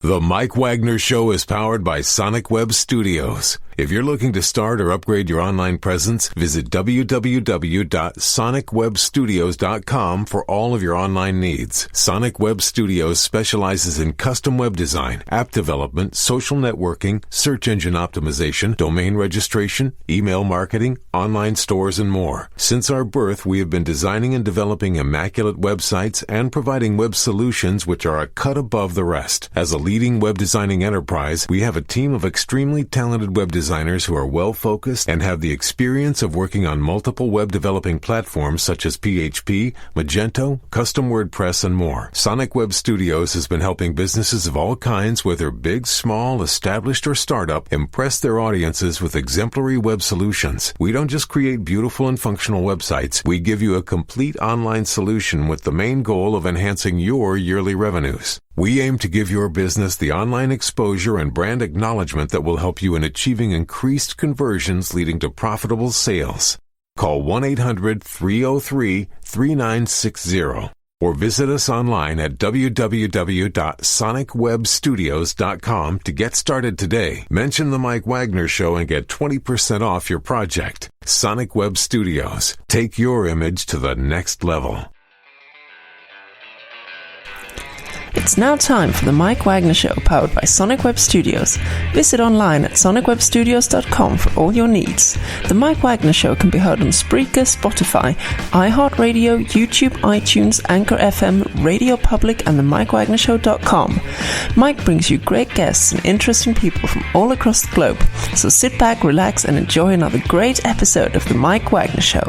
The Mike Wagner Show is powered by Sonic Web Studios. If you're looking to start or upgrade your online presence, visit www.sonicwebstudios.com for all of your online needs. Sonic Web Studios specializes in custom web design, app development, social networking, search engine optimization, domain registration, email marketing, online stores, and more. Since our birth, we have been designing and developing immaculate websites and providing web solutions which are a cut above the rest. As a leading web designing enterprise, we have a team of extremely talented web designers who are well-focused and have the experience of working on multiple web developing platforms such as PHP, Magento, Custom WordPress, and more. Sonic Web Studios has been helping businesses of all kinds, whether big, small, established, or startup, impress their audiences with exemplary web solutions. We don't just create beautiful and functional websites. We give you a complete online solution with the main goal of enhancing your yearly revenues. We aim to give your business the online exposure and brand acknowledgement that will help you in achieving increased conversions leading to profitable sales. Call 1-800-303-3960 or visit us online at www.sonicwebstudios.com to get started today. Mention the Mike Wagner Show and get 20% off your project. Sonic Web Studios. Take your image to the next level. It's now time for the Mike Wagner Show, powered by Sonic Web Studios. Visit online at sonicwebstudios.com for all your needs. The Mike Wagner Show can be heard on Spreaker, Spotify, iHeartRadio, YouTube, iTunes, Anchor FM, Radio Public, and the MikeWagnerShow.com. Mike brings you great guests and interesting people from all across the globe. So sit back, relax, and enjoy another great episode of the Mike Wagner Show.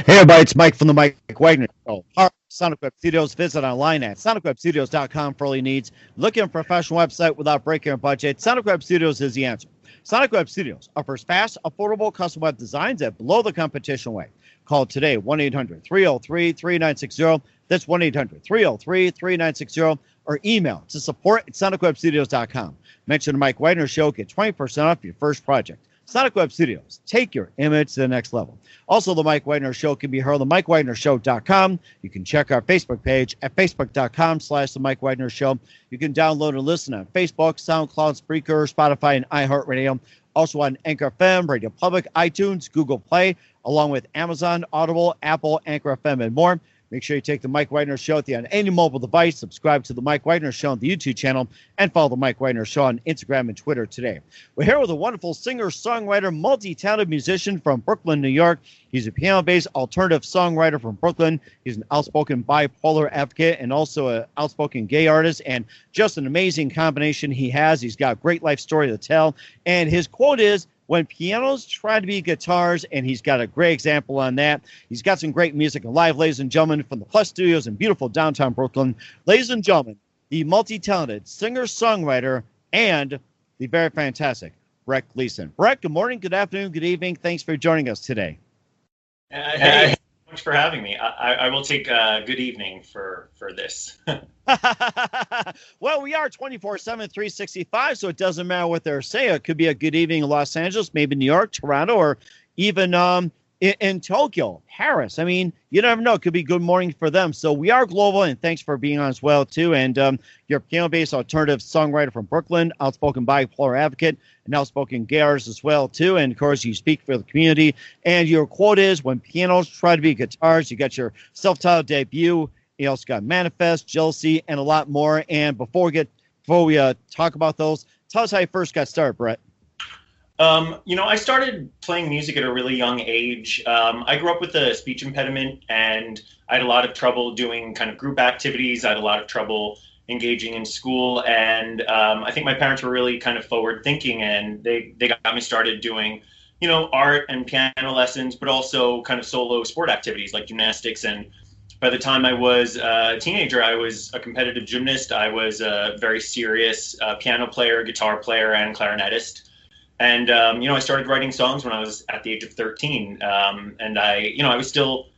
Hey everybody, it's Mike from the Mike Wagner Show. Sonic Web Studios. Visit online at sonicwebstudios.com for all your needs. Looking at a professional website without breaking your budget? Sonic Web Studios is the answer. Sonic Web Studios offers fast, affordable custom web designs at below the competition rate. Call today, 1-800-303-3960. That's 1-800-303-3960. Or email to support@sonicwebstudios.com. Mention the Mike Wagner Show. Get 20% off your first project. Sonic Web Studios. Take your image to the next level. Also, the Mike Wagner Show can be heard on themikewagnershow.com. You can check our Facebook page at facebook.com/The Mike Wagner Show. You can download and listen on Facebook, SoundCloud, Spreaker, Spotify, and iHeartRadio. Also on Anchor FM, Radio Public, iTunes, Google Play, along with Amazon, Audible, Apple, Anchor FM, and more. Make sure you take the Mike Wagner Show on any mobile device. Subscribe to the Mike Wagner Show on the YouTube channel, and follow the Mike Wagner Show on Instagram and Twitter today. We're here with a wonderful singer, songwriter, multi-talented musician from Brooklyn, New York. He's a piano-based alternative songwriter from Brooklyn. He's an outspoken bipolar advocate and also an outspoken gay artist, and just an amazing combination he has. He's got a great life story to tell, and his quote is, "When pianos try to be guitars," and he's got a great example on that. He's got some great music live, ladies and gentlemen, from the Plus Studios in beautiful downtown Brooklyn. Ladies and gentlemen, the multi-talented singer-songwriter and the very fantastic Brett Gleason. Brett, good morning, good afternoon, good evening. Thanks for joining us today. Hey, thanks so much for having me. I will take good evening for this. Well, we are 24/7, 365, so it doesn't matter what they're saying. It could be a good evening in Los Angeles, maybe New York, Toronto, or even in Tokyo, Paris. I mean, you never know. It could be good morning for them. So we are global, and thanks for being on as well, too. And you're a piano-based alternative songwriter from Brooklyn, outspoken bipolar advocate, and outspoken gay artist as well, too. And, of course, you speak for the community. And your quote is, "When pianos try to be guitars." You got your self-titled debut. You also got Manifest, Jealousy, and a lot more. And before we talk about those, tell us how you first got started, Brett. I started playing music at a really young age. I grew up with a speech impediment, and I had a lot of trouble doing kind of group activities. I had a lot of trouble engaging in school, and I think my parents were really kind of forward thinking, and they got me started doing, art and piano lessons, but also kind of solo sport activities like gymnastics. And by the time I was a teenager, I was a competitive gymnast. I was a very serious piano player, guitar player, and clarinetist. And, I started writing songs when I was at the age of 13. And I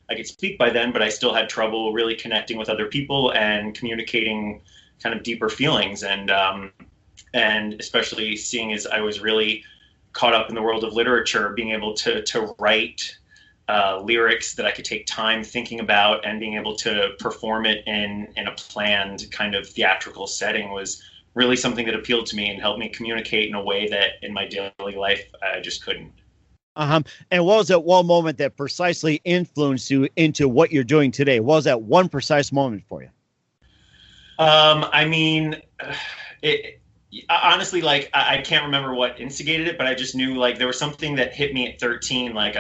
could speak by then, but I still had trouble really connecting with other people and communicating kind of deeper feelings. And especially seeing as I was really caught up in the world of literature, being able to write lyrics that I could take time thinking about, and being able to perform it in a planned kind of theatrical setting was really something that appealed to me and helped me communicate in a way that in my daily life I just couldn't. And what was that one moment that precisely influenced you into what you're doing today? What was that one precise moment for you? I mean, honestly, like, I can't remember what instigated it, but I just knew, like, there was something that hit me at 13. Like,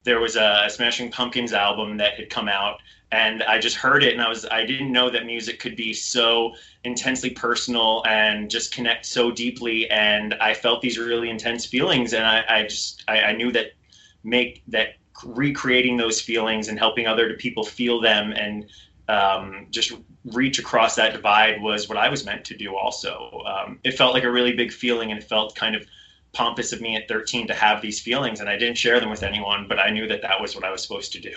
there was a Smashing Pumpkins album that had come out, and I just heard it, and I didn't know that music could be so intensely personal and just connect so deeply. And I felt these really intense feelings, and I knew that recreating those feelings and helping other people feel them and just reach across that divide was what I was meant to do also. It felt like a really big feeling, and it felt kind of pompous of me at 13 to have these feelings, and I didn't share them with anyone, but I knew that was what I was supposed to do.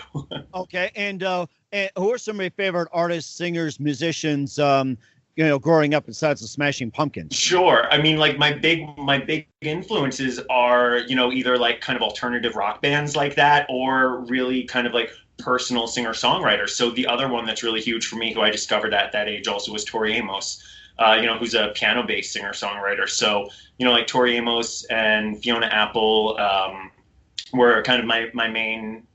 Okay. And who are some of your favorite artists, singers, musicians, growing up besides the Smashing Pumpkins? Sure. I mean, like, my big influences are, either like kind of alternative rock bands like that, or really kind of like personal singer-songwriters. So the other one that's really huge for me, who I discovered at that age also, was Tori Amos, who's a piano-based singer-songwriter. So, like Tori Amos and Fiona Apple were kind of my main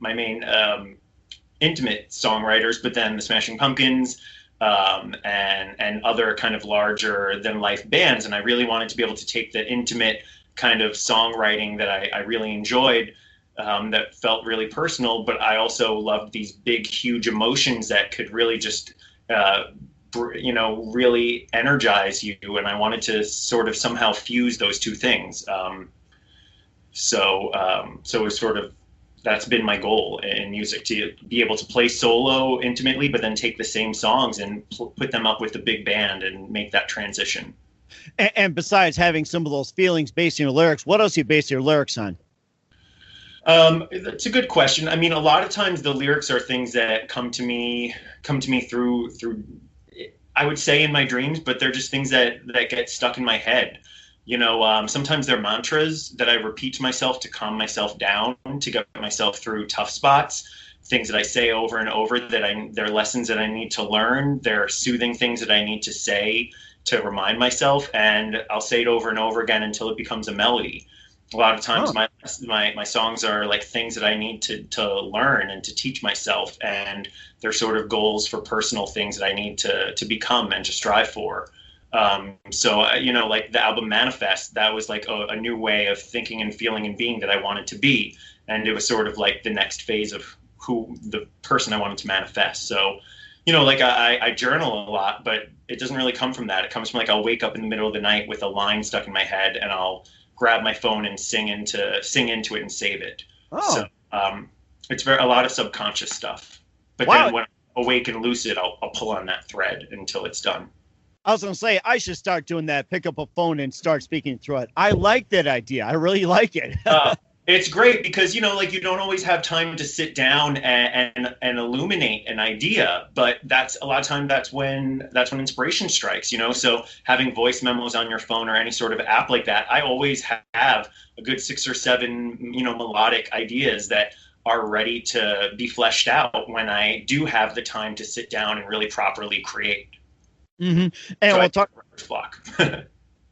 intimate songwriters, but then the Smashing Pumpkins and other kind of larger than life bands. And I really wanted to be able to take the intimate kind of songwriting that I really enjoyed, that felt really personal, but I also loved these big, huge emotions that could really just, really energize you. And I wanted to sort of somehow fuse those two things. So it's sort of, that's been my goal in music, to be able to play solo intimately, but then take the same songs and put them up with the big band and make that transition. And besides having some of those feelings based on your lyrics, what else do you base your lyrics on? It's a good question. I mean, a lot of times the lyrics are things that come to me through, I would say, in my dreams, but they're just things that get stuck in my head. Sometimes they're mantras that I repeat to myself to calm myself down, to get myself through tough spots, things that I say over and over they're lessons that I need to learn. They're soothing things that I need to say to remind myself, and I'll say it over and over again until it becomes a melody. A lot of times my songs are like things that I need to learn and to teach myself, and they're sort of goals for personal things that I need to become and to strive for. So like the album Manifest, that was like a new way of thinking and feeling and being that I wanted to be. And it was sort of like the next phase of the person I wanted to manifest. So, like I journal a lot, but it doesn't really come from that. It comes from, like, I'll wake up in the middle of the night with a line stuck in my head, and I'll grab my phone and sing into it and save it. So it's a lot of subconscious stuff. But then when I'm awake and lucid, I'll pull on that thread until it's done. I was going to say, I should start doing that. Pick up a phone and start speaking through it. I like that idea. I really like it. It's great because, like, you don't always have time to sit down and illuminate an idea, but a lot of time that's when inspiration strikes, so having voice memos on your phone or any sort of app like that, I always have a good 6 or 7, melodic ideas that are ready to be fleshed out when I do have the time to sit down and really properly create. Mm-hmm. And so we'll talk. Block.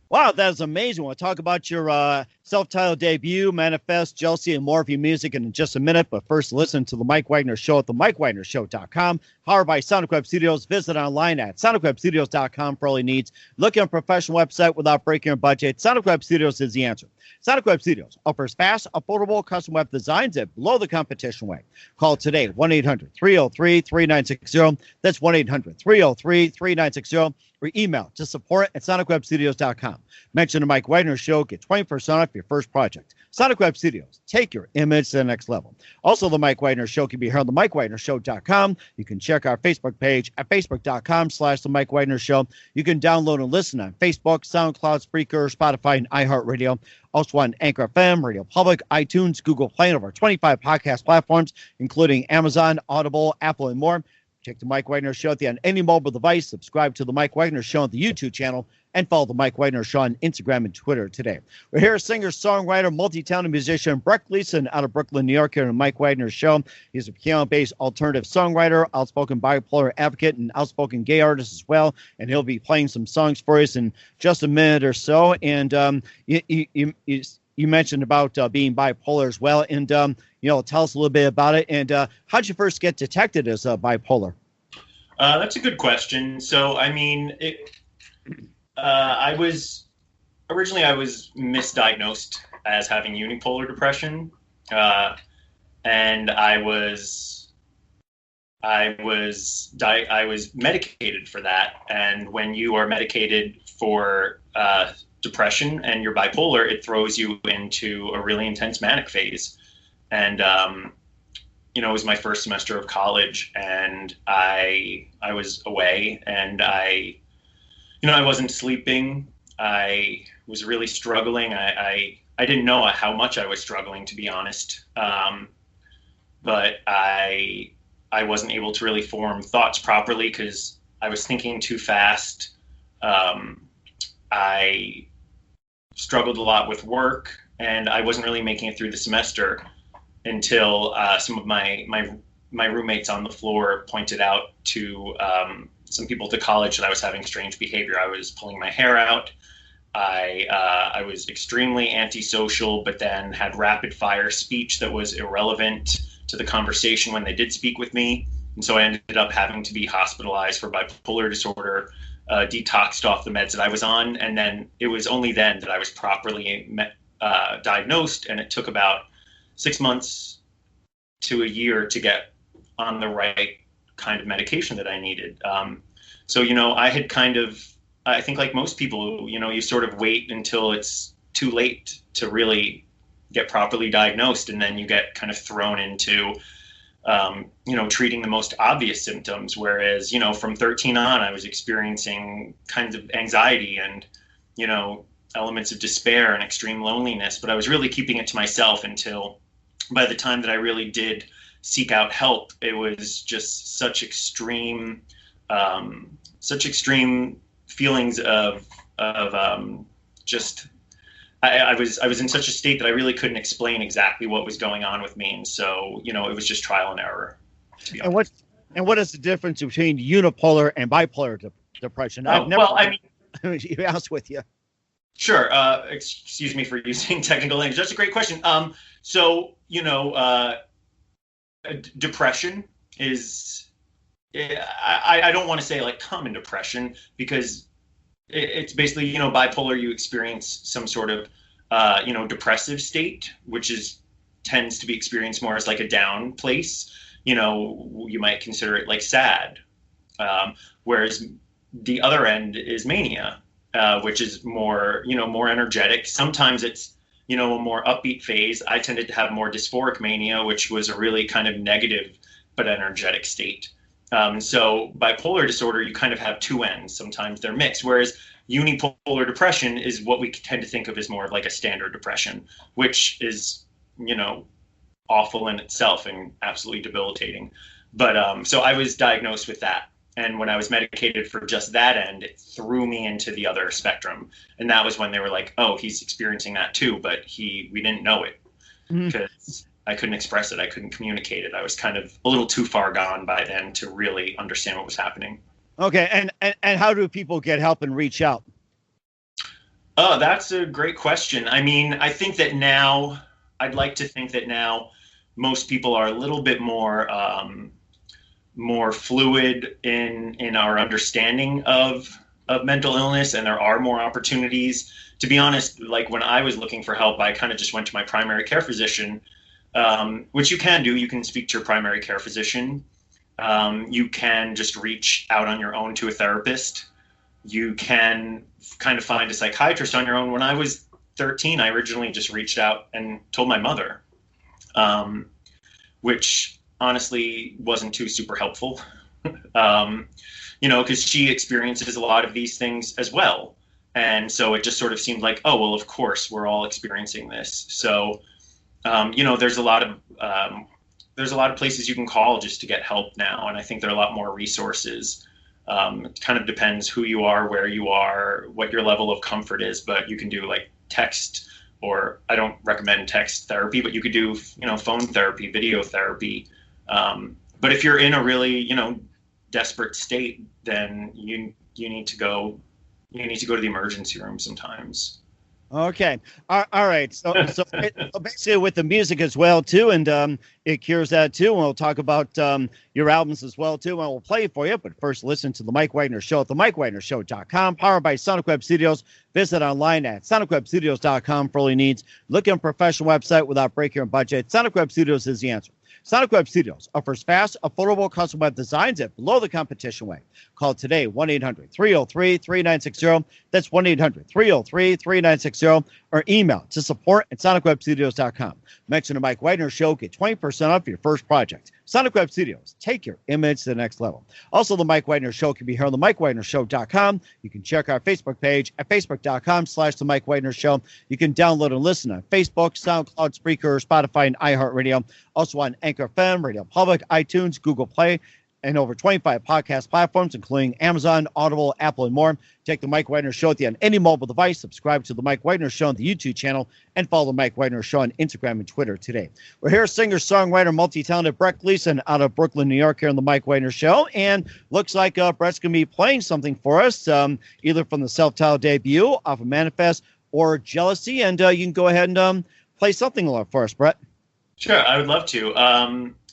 Wow, that is amazing. We'll talk about your self-titled debut, Manifest, Jealousy, and more of your music in just a minute. But first, listen to The Mike Wagner Show at themikewagnershow.com. Powered by Sonic Web Studios. Visit online at sonicwebstudios.com for all your needs. Look at a professional website without breaking your budget. Sonic Web Studios is the answer. Sonic Web Studios offers fast, affordable custom web designs that blow the competition away. Call today, 1-800-303-3960. That's 1-800-303-3960. Or email to support@sonicwebstudios.com. Mention the Mike Wagner Show. Get 20% off your first project. Sonic Web Studios. Take your image to the next level. Also, the Mike Wagner Show can be heard on themikewagnershow.com. You can check our Facebook page at facebook.com/the Mike Wagner Show. You can download and listen on Facebook, SoundCloud, Spreaker, Spotify, and iHeartRadio. Also on Anchor FM, Radio Public, iTunes, Google Play, and over 25 podcast platforms, including Amazon, Audible, Apple, and more. Check the Mike Wagner Show on any mobile device. Subscribe to the Mike Wagner Show on the YouTube channel, and follow the Mike Wagner Show on Instagram and Twitter today. We're here, singer, songwriter, multi-talented musician Brett Gleason out of Brooklyn, New York, here on the Mike Wagner Show. He's a piano-based alternative songwriter, outspoken bipolar advocate, and outspoken gay artist as well. And he'll be playing some songs for us in just a minute or so. And you mentioned about being bipolar as well. And, tell us a little bit about it. And how'd you first get detected as bipolar? That's a good question. So, I mean, I was misdiagnosed as having unipolar depression, and I was medicated for that. And when you are medicated for depression and you're bipolar, it throws you into a really intense manic phase. And it was my first semester of college, and I was away, and I wasn't sleeping. I was really struggling. I didn't know how much I was struggling, to be honest. But I wasn't able to really form thoughts properly because I was thinking too fast. I struggled a lot with work, and I wasn't really making it through the semester until some of my roommates on the floor pointed out to some people at the college that I was having strange behavior. I was pulling my hair out. I was extremely antisocial, but then had rapid fire speech that was irrelevant to the conversation when they did speak with me. And so I ended up having to be hospitalized for bipolar disorder, detoxed off the meds that I was on. And then it was only then that I was properly diagnosed. And it took about 6 months to a year to get on the right kind of medication that I needed. So, I had I think like most people, you sort of wait until it's too late to really get properly diagnosed. And then you get kind of thrown into, treating the most obvious symptoms. Whereas, from 13 on, I was experiencing kinds of anxiety and, elements of despair and extreme loneliness. But I was really keeping it to myself until by the time that I really did seek out help, it was just such extreme feelings of just I was in such a state that I really couldn't explain exactly what was going on with me, and so it was just trial and error. To be honest. What is the difference between unipolar and bipolar depression? I've never to be honest with you. Sure. Excuse me for using technical language. That's a great question. Depression is, I don't want to say like common depression, because it's basically, bipolar, you experience some sort of, depressive state, which tends to be experienced more as like a down place. You might consider it like sad. Whereas the other end is mania, which is more, more energetic. Sometimes it's, a more upbeat phase. I tended to have more dysphoric mania, which was a really kind of negative but energetic state. So bipolar disorder, you kind of have two ends. Sometimes they're mixed, whereas unipolar depression is what we tend to think of as more of like a standard depression, which is, awful in itself and absolutely debilitating. But so I was diagnosed with that. And when I was medicated for just that end, it threw me into the other spectrum. And that was when they were like, oh, he's experiencing that too, but we didn't know it because I couldn't express it. I couldn't communicate it. I was kind of a little too far gone by then to really understand what was happening. Okay. And how do people get help and reach out? Oh, that's a great question. I mean, I think that now, I'd like to think that now most people are a little bit more fluid in our understanding of mental illness, and there are more opportunities. To be honest, like when I was looking for help, I kind of just went to my primary care physician, which you can do. You can speak to your primary care physician. You can just reach out on your own to a therapist. You can kind of find a psychiatrist on your own. When I was 13, I originally just reached out and told my mother, which honestly wasn't too super helpful, because she experiences a lot of these things as well. And so it just sort of seemed like, oh, well, of course, we're all experiencing this. So, there's a lot of there's a lot of places you can call just to get help now, and I think there are a lot more resources. It kind of depends who you are, where you are, what your level of comfort is, but you can do like text, or I don't recommend text therapy, but you could do, phone therapy, video therapy. But if you're in a really, desperate state, then you need to go to the emergency room sometimes. Okay. All right. So basically with the music as well, too, and it cures that, too. And we'll talk about your albums as well, too, and we'll play it for you. But first, listen to The Mike Wagner Show at themikewagnershow.com, powered by Sonic Web Studios. Visit online at sonicwebstudios.com for all your needs. Look at a professional website without breaking your budget. Sonic Web Studios is the answer. Sonic Web Studios offers fast, affordable custom web designs at below the competition rate. Call today, 1-800-303-3960. That's 1-800-303-3960. Or email to support@sonicwebstudios.com. Mention the Mike Wagner Show. Get 20% off your first project. Sonic Web Studios. Take your image to the next level. Also, the Mike Wagner Show can be heard on themikewagnershow.com. You can check our Facebook page at facebook.com/the Mike Wagner Show. You can download and listen on Facebook, SoundCloud, Spreaker, Spotify, and iHeartRadio. Also on Anchor FM, Radio Public, iTunes, Google Play, and over 25 podcast platforms, including Amazon, Audible, Apple, and more. Take the Mike Wagner Show on any mobile device. Subscribe to the Mike Wagner Show on the YouTube channel, and follow the Mike Wagner Show on Instagram and Twitter today. We're here, singer, songwriter, multi-talented Brett Gleason out of Brooklyn, New York, here on the Mike Wagner Show. And looks like Brett's going to be playing something for us, either from the self-titled debut, off of Manifest, or Jealousy. And you can go ahead and play something for us, Brett. Sure, I would love to.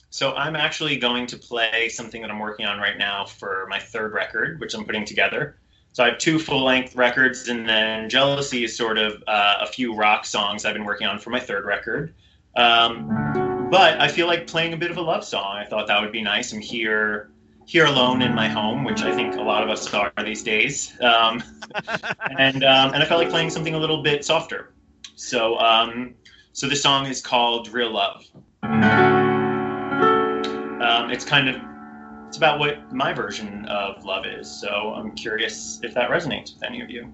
So I'm actually going to play something that I'm working on right now for my third record, which I'm putting together. So I have 2 full-length records, and then Jealousy is sort of a few rock songs I've been working on for my third record. But I feel like playing a bit of a love song. I thought that would be nice. I'm here alone in my home, which I think a lot of us are these days. And I felt like playing something a little bit softer. So this song is called Real Love. It's about what my version of love is. So I'm curious if that resonates with any of you.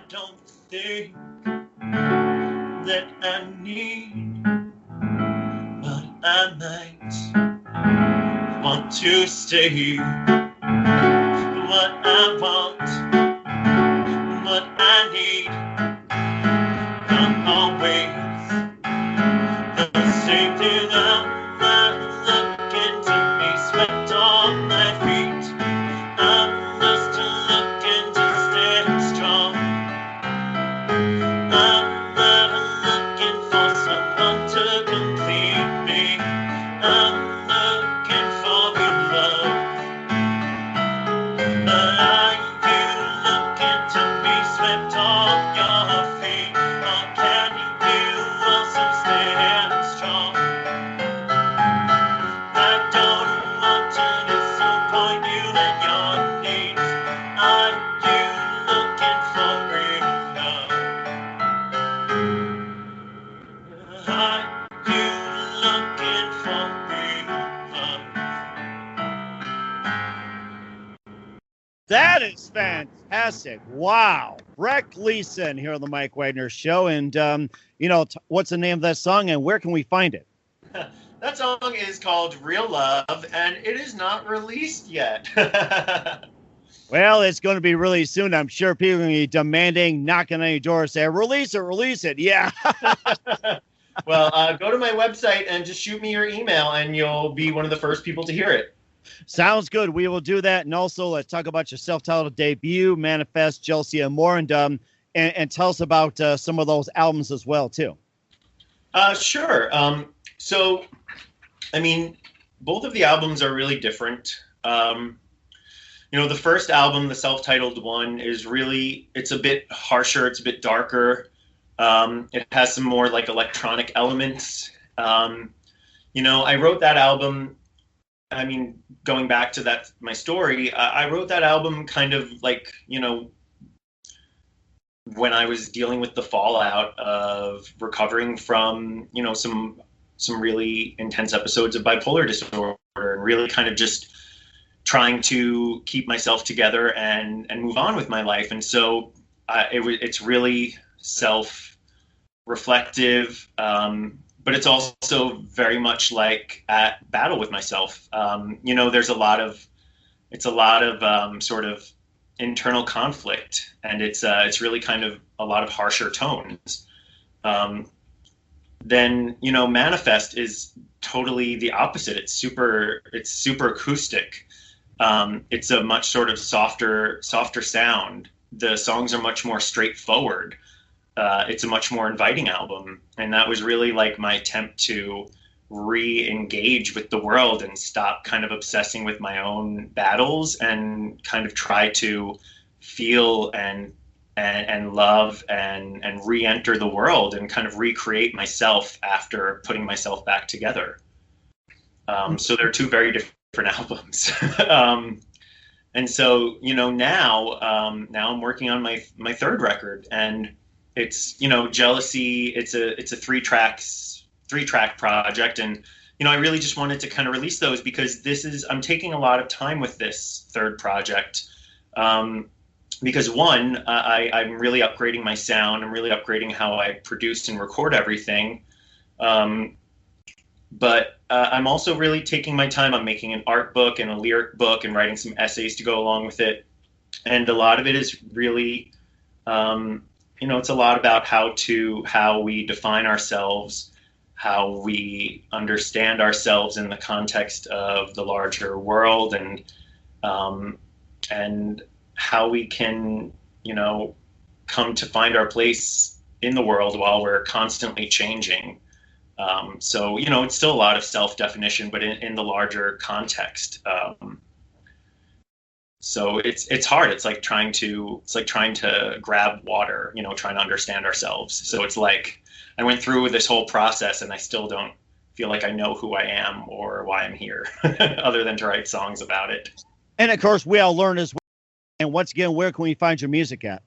don't think that I need, but I might want to stay. What I want, what I need, not always the same thing. I'm not looking to be swept off my feet. I'm just looking to stand strong. I'm not looking for someone to complete me. I'm looking for good love. But are you looking to be swept off your feet? Or can you also stand strong? I don't want to disappoint you and your needs. Are you looking for real love? Are you looking for real love? That is fantastic. Wow. Brett Gleason here on the Mike Wagner Show. And, what's the name of that song and where can we find it? That song is called Real Love, and it is not released yet. Well, it's going to be really soon. I'm sure people are going to be demanding, knocking on your door, saying, release it, release it. Yeah. Well, go to my website and just shoot me your email, and you'll be one of the first people to hear it. Sounds good. We will do that. And also, let's talk about your self-titled debut, Manifest, Jealousy, and more. And tell us about some of those albums as well, too. Sure. So, I mean, both of the albums are really different. The first album, the self-titled one, is really, it's a bit harsher. It's a bit darker. It has some more like electronic elements. I wrote that album. I mean, going back to my story, I wrote that album kind of like, when I was dealing with the fallout of recovering from, some really intense episodes of bipolar disorder, and really kind of just trying to keep myself together and move on with my life. And so it's really self-reflective, but it's also very much like at battle with myself. There's a lot of sort of internal conflict, and it's really kind of a lot of harsher tones. Then Manifest is totally the opposite. It's super acoustic. It's a much sort of softer sound. The songs are much more straightforward. It's a much more inviting album, and that was really like my attempt to re-engage with the world and stop kind of obsessing with my own battles and kind of try to feel and love and re-enter the world and kind of recreate myself after putting myself back together. So they're two very different albums. And so, now I'm working on my third record, and it's, Jealousy. It's a three-track project. And, I really just wanted to kind of release those because I'm taking a lot of time with this third project. Because one, I'm really upgrading my sound. I'm really upgrading how I produce and record everything. But I'm also really taking my time. I'm making an art book and a lyric book and writing some essays to go along with it. And a lot of it is really, it's a lot about how we define ourselves, how we understand ourselves in the context of the larger world, and how we can, come to find our place in the world while we're constantly changing. So, it's still a lot of self-definition, but in the larger context. So it's hard. It's like trying to grab water, trying to understand ourselves. So it's like I went through this whole process and I still don't feel like I know who I am or why I'm here other than to write songs about it. And of course, we all learn as well. And once again, where can we find your music at?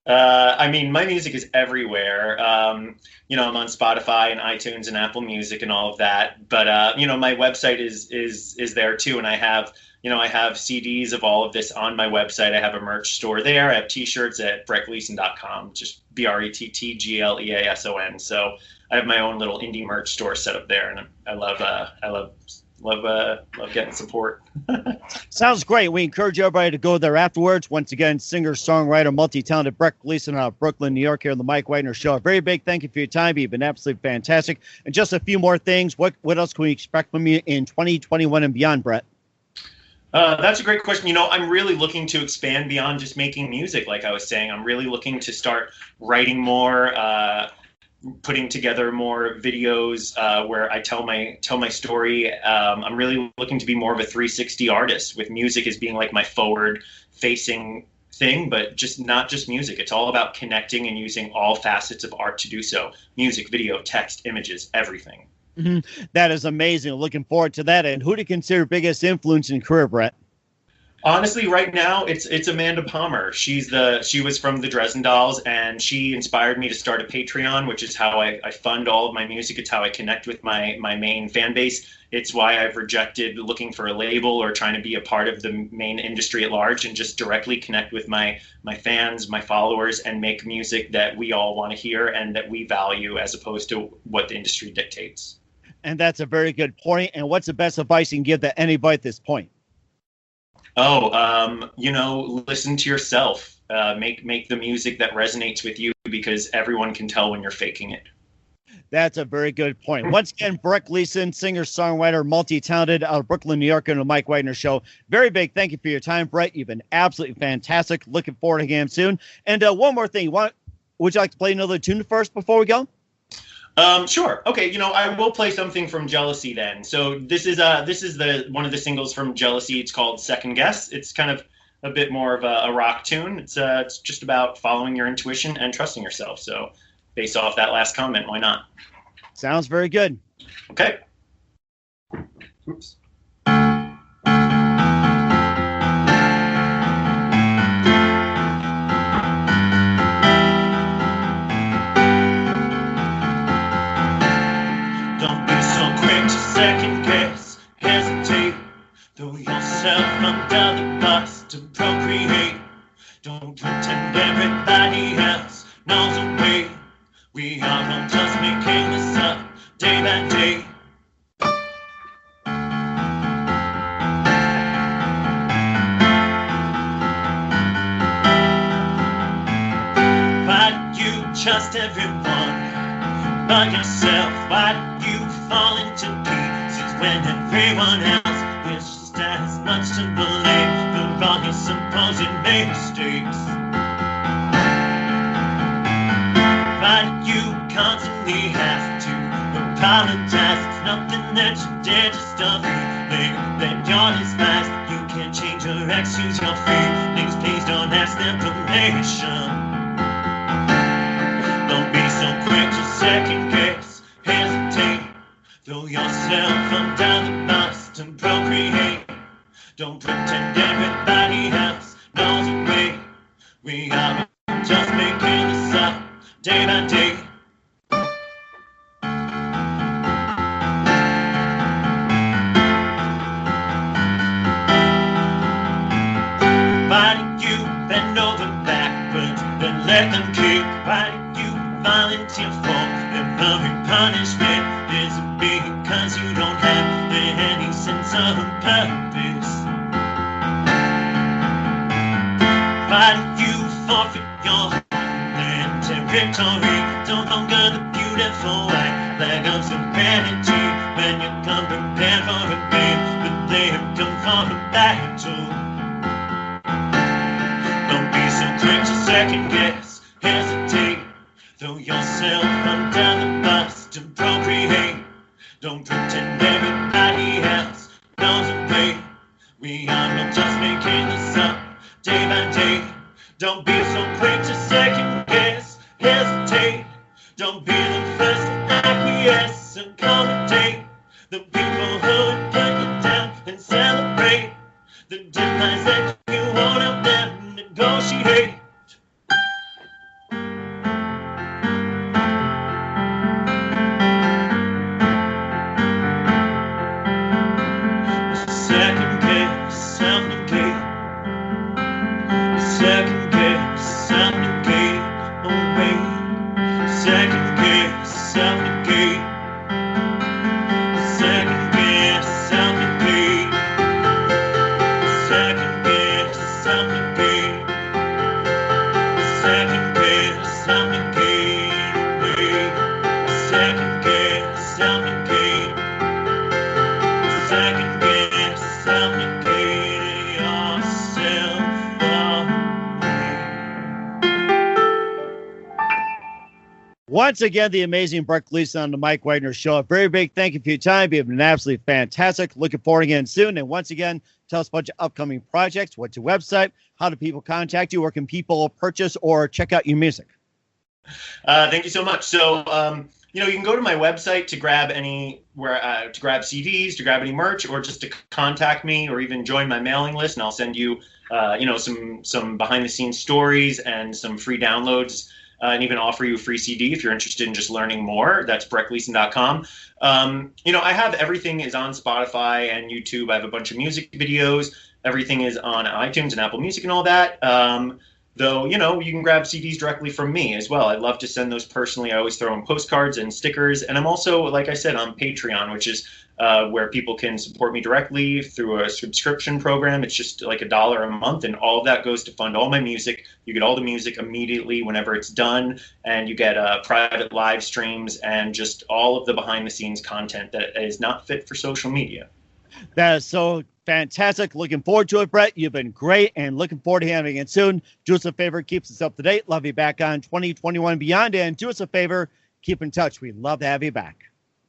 I mean, my music is everywhere. I'm on Spotify and iTunes and Apple Music and all of that. But my website is there too, and I have CDs of all of this on my website. I have a merch store there. I have T-shirts at brettgleason.com, just BRETTGLEASON. So I have my own little indie merch store set up there, and I love getting support. Sounds great. We encourage everybody to go there afterwards. Once again, singer, songwriter, multi-talented Brett Gleason out of Brooklyn, New York, here on the Mike Wagner Show. A very big thank you for your time. You've been absolutely fantastic. And just a few more things. What else can we expect from you in 2021 and beyond, Brett? That's a great question. I'm really looking to expand beyond just making music. Like I was saying, I'm really looking to start writing more, putting together more videos where I tell my story. I'm really looking to be more of a 360 artist, with music as being like my forward-facing thing, but not just music. It's all about connecting and using all facets of art to do so. Music, video, text, images, everything. Mm-hmm. That is amazing. Looking forward to that. And who do you consider biggest influence in your career, Brett? Honestly, right now, it's Amanda Palmer. She was from the Dresden Dolls, and she inspired me to start a Patreon, which is how I fund all of my music. It's how I connect with my main fan base. It's why I've rejected looking for a label or trying to be a part of the main industry at large, and just directly connect with my fans, my followers, and make music that we all want to hear and that we value, as opposed to what the industry dictates. And that's a very good point. And what's the best advice you can give to anybody at this point? Listen to yourself. Make the music that resonates with you, because everyone can tell when you're faking it. That's a very good point. Once again, Brett Gleason, singer, songwriter, multi-talented out of Brooklyn, New York, on the Mike Wagner Show. Very big thank you for your time, Brett. You've been absolutely fantastic. Looking forward to him soon. And one more thing. Would you like to play another tune first before we go? Sure. Okay. I will play something from Jealousy then. So this is one of the singles from Jealousy. It's called Second Guess. It's kind of a bit more of a rock tune. It's just about following your intuition and trusting yourself. So based off that last comment, why not? Sounds very good. Okay. Oops. Second guess, hesitate, throw yourself under the bus to procreate. Don't pretend everybody else knows the way. We are all just making this up day by day. Why do you trust everyone but yourself? Why do you fall into pieces when everyone else is just as much to blame for all your supposed mistakes? Why do you constantly have to apologize? It's nothing that you did, just a feeling that you're despised. You can't change your ex, use your feelings. Please don't ask their permission. Don't be so quick to second guess, hesitate, throw yourself under the bus to procreate. Don't pretend everybody else knows the way. We are just making this up day by day. Why do you bend over backwards and let them kick? Why do you volunteer for every punishment? Is it because you don't have any sense of purpose? Why do you forfeit your homeland territory? No longer the beautiful white flag of serenity when you come prepared for a game, but they have come for a battle. Don't be so quick to second guess, hesitate, throw yourself under the bus to procreate. Don't pretend everybody else knows the way. We are all just making this up day by day. Don't be so quick to second guess, hesitate. Don't be the first to acquiesce and commentate. The people who would put you down and celebrate the demise that you won't help them negotiate. Once again, the amazing Brett Gleason on the Mike Wagner Show. A very big thank you for your time. You've been absolutely fantastic. Looking forward again soon. And once again, tell us about your upcoming projects. What's your website? How do people contact you? Where can people purchase or check out your music? Thank you so much. So, you can go to my website to grab to grab CDs, to grab any merch, or just to contact me, or even join my mailing list, and I'll send you, some behind the scenes stories and some free downloads. And even offer you a free CD if you're interested in just learning more. That's brettgleason.com. I have everything is on Spotify and YouTube. I have a bunch of music videos. Everything is on iTunes and Apple Music and all that. Though, you can grab CDs directly from me as well. I'd love to send those personally. I always throw in postcards and stickers. And I'm also, like I said, on Patreon, which is where people can support me directly through a subscription program. It's just like $1 a month, and all of that goes to fund all my music. You get all the music immediately whenever it's done, and you get private live streams and just all of the behind-the-scenes content that is not fit for social media. That is so fantastic. Looking forward to it, Brett. You've been great, and looking forward to having it soon. Do us a favor, keep us up to date. Love you back on 2021 beyond, and do us a favor, keep in touch. We'd love to have you back.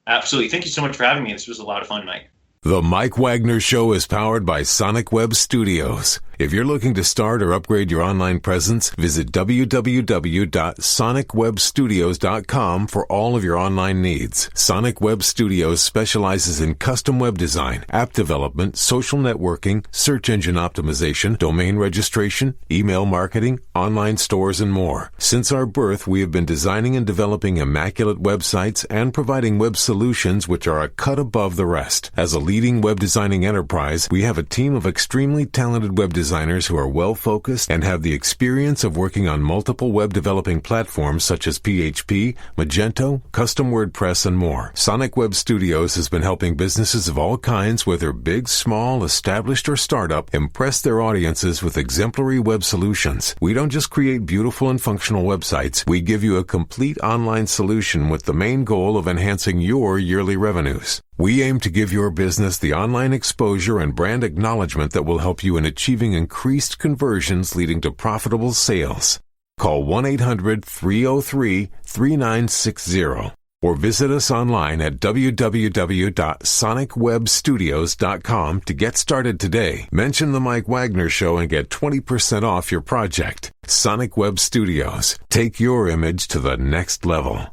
Absolutely. Thank you so much for having me. This was a lot of fun, Mike. The Mike Wagner Show is powered by Sonic Web Studios. If you're looking to start or upgrade your online presence, visit www.sonicwebstudios.com for all of your online needs. Sonic Web Studios specializes in custom web design, app development, social networking, search engine optimization, domain registration, email marketing, online stores, and more. Since our birth, we have been designing and developing immaculate websites and providing web solutions which are a cut above the rest. As a leading web designing enterprise, we have a team of extremely talented web designers who are well-focused and have the experience of working on multiple web developing platforms such as PHP, Magento, custom WordPress, and more. Sonic Web Studios has been helping businesses of all kinds, whether big, small, established, or startup, impress their audiences with exemplary web solutions. We don't just create beautiful and functional websites. We give you a complete online solution with the main goal of enhancing your yearly revenues. We aim to give your business the online exposure and brand acknowledgement that will help you in achieving increased conversions leading to profitable sales. Call 1-800-303-3960 or visit us online at www.sonicwebstudios.com to get started today. Mention the Mike Wagner Show and get 20% off your project. Sonic Web Studios. Take your image to the next level.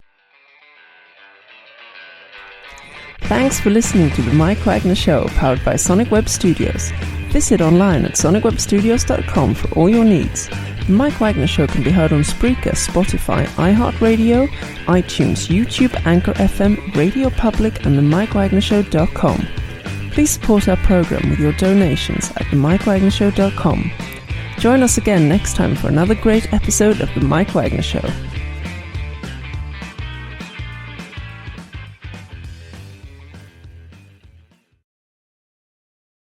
Thanks for listening to the Mike Wagner Show, powered by Sonic Web Studios. Visit online at sonicwebstudios.com for all your needs. The Mike Wagner Show can be heard on Spreaker, Spotify, iHeartRadio, iTunes, YouTube, Anchor FM, Radio Public, and themikewagnershow.com. Please support our program with your donations at themikewagnershow.com. Join us again next time for another great episode of The Mike Wagner Show.